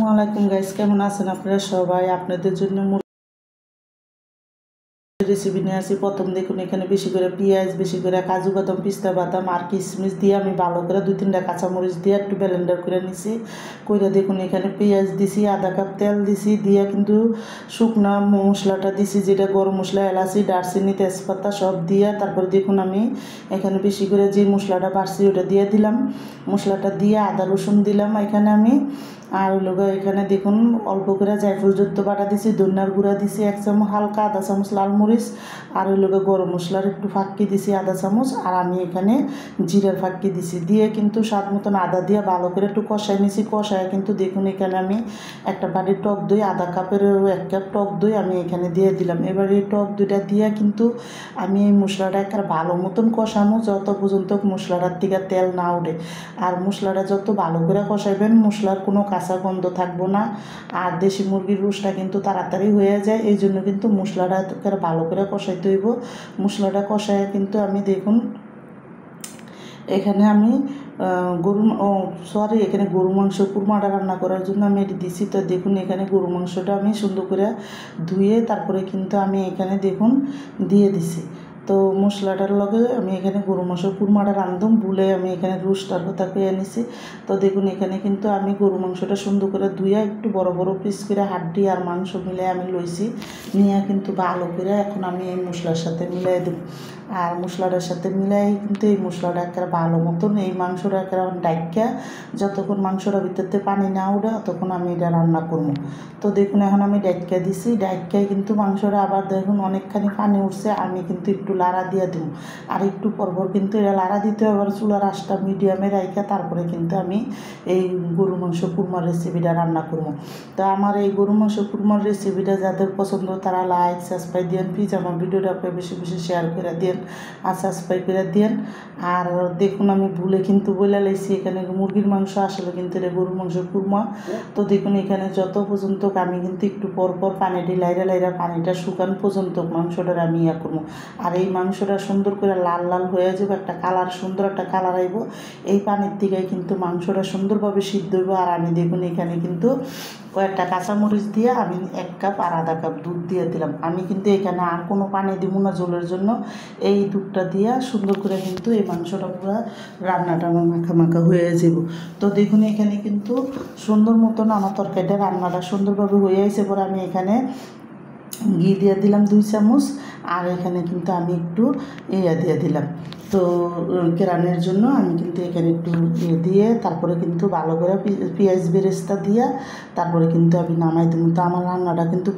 আসসালামু আলাইকুম গাইস, কেমন আছেন আপনারা সবাই? আপনাদের জন্য রেসিপি নিয়ে আসি। প্রথম দেখুন এখানে বেশি করে পেঁয়াজ, বেশি করে কাজু বাদাম, পিস্তা বাদাম আর কিশমিশ দিয়ে আমি ভালো করে 2-3টা কাঁচামরিচ দিয়ে একটু ব্লেন্ডার করে নিছি। কইরা দেখুন এখানে পেঁয়াজ দিছি, আধা কাপ তেল দিছি, দিয়ে কিন্তু শুকনা মশলাটা দিছি, যেটা গরম মশলা, এলাচি, দারচিনি, তেজপাতা সব দিয়ে তারপর দেখুন আমি এখানে বেশি করে যে মশলাটা বাড়ছি ওটা দিয়ে দিলাম। মশলাটা দিয়ে আদা রসুন দিলাম এখানে আমি। আর এখানে দেখুন অল্প করে জায়ফল যুক্ত বাটা দিছি, ধনিয়ার গুঁড়া দিছি 1 চামচ, হালকা আধা চামচ লাল মরিচ, আর গরম মশলার একটু ফাঁকি দিছি আধা চামচ, আর আমি এখানে জিরার ফাঁকি দিছি। দিয়ে কিন্তু স্বাদ মতন আদা দিয়ে ভালো করে একটু কষাই নিছি। কষায় কিন্তু দেখুন এখানে আমি একটা বাটির টক দই, আধা কাপের 1 কাপ টক দই আমি এখানে দিয়ে দিলাম। এবার এই টক দইটা দিয়ে কিন্তু আমি এই মশলাটা একটা ভালো মতন কষানো যত পর্যন্ত মশলাটার থেকে তেল না উঠে। আর মশলাটা যত ভালো করে কষাইবেন মশলার কোনো কাঁচা গন্ধ থাকবো না। আর দেশি মুরগির রোস্টটা কিন্তু তাড়াতাড়ি হয়ে যায়, এই জন্য কিন্তু মশলাটা ভালো করে কষাইতে হইব। মশলাটা কষায় কিন্তু আমি দেখুন এখানে আমি এখানে গরু মাংস কুরমাটা রান্না করার জন্য আমি এটি দিছি। তো দেখুন এখানে গরু মাংসটা আমি সুন্দর করে ধুয়ে তারপরে কিন্তু আমি এখানে দেখুন দিয়ে দিছি। তো মশলাটার লগে আমি এখানে গরু মাংস কুরমাটা রান্ধুম ভুলে আমি এখানে রোস্টার কথা পেয়ে নিছি। তো দেখুন এখানে কিন্তু আমি গরু মাংসটা সুন্দর করে ধুয়ে একটু বড় বড় পিস করে হাড্ডি আর মাংস মিলে আমি লইছি। নিয়ে কিন্তু ভালো করে এখন আমি এই মশলার সাথে মিলাই দেব। আর মশলাটার সাথে মিলাই কিন্তু এই মশলাটা একটা ভালো মতন এই মাংসটা একটা ডাইকা, যতক্ষণ মাংসটার ভিতরতে পানি না উঠে ততক্ষণ আমি এটা রান্না করবো। তো দেখুন এখন আমি ডাইকা দিছি, ডাইকায় কিন্তু মাংসটা আবার দেখুন অনেকখানি পানি উঠছে, আমি কিন্তু একটু লাড়া দিয়ে দেবো। আর একটু পরপর কিন্তু এটা লাড়া দিতে হবে, আবার চুলার আঁচটা মিডিয়ামে রাইখা তারপরে কিন্তু আমি এই গরু মাংস কুরমার রেসিপিটা রান্না করবো। তো আমার এই গরু মাংস কুরমার রেসিপিটা যাদের পছন্দ তারা লাইক সাবস্ক্রাইব দিন, প্লিজ আমার ভিডিওটা আপনি বেশি বেশি শেয়ার করে দিন আর সাবস্ক্রাইব করে দিন। আর দেখুন আমি ভুলে কিন্তু বলে লাইছি এখানে মুরগির মাংস, আসলে কিন্তু এটা গরুর মাংস কুরমা। তো দেখুন এখানে যত পর্যন্ত আমি কিন্তু একটু পরপর পানিটি লাইরা পানিটা শুকান পর্যন্ত মাংসটার আমি ইয়া করবো। আর এই মাংসটা সুন্দর করে লাল লাল হয়ে যাবে, একটা কালার, সুন্দর একটা কালার আইব। এই পানির দিকে কিন্তু মাংসটা সুন্দরভাবে সিদ্ধ হইব। আর আমি দেখুন এখানে কিন্তু কয়েকটা কাঁচামরিচ দিয়ে আমি 1 কাপ আর আধা কাপ দুধ দিয়ে দিলাম। আমি কিন্তু এখানে আর কোনো পানি দিব না ঝোলের জন্য, এই দুধটা দিয়ে সুন্দর করে কিন্তু এই মাংসটা পুরো রান্নাটা আমার মাখা মাখা হয়ে যাব। তো দেখুন এখানে কিন্তু সুন্দর মতন আমার তরকারিটা রান্নাটা সুন্দরভাবে হয়ে আসে। পরে আমি এখানে ঘি দিয়ে দিলাম 2 চামচ, আর এখানে কিন্তু আমি একটু দিয়ে দিলাম। তো কেরানের জন্য আমি কিন্তু এখানে একটু দিয়ে তারপরে কিন্তু ভালো করে পেঁয়াজ বেরেস্তা দিয়ে তারপরে কিন্তু আমি নামাই দেবো। তো আমার রান্নাটা কিন্তু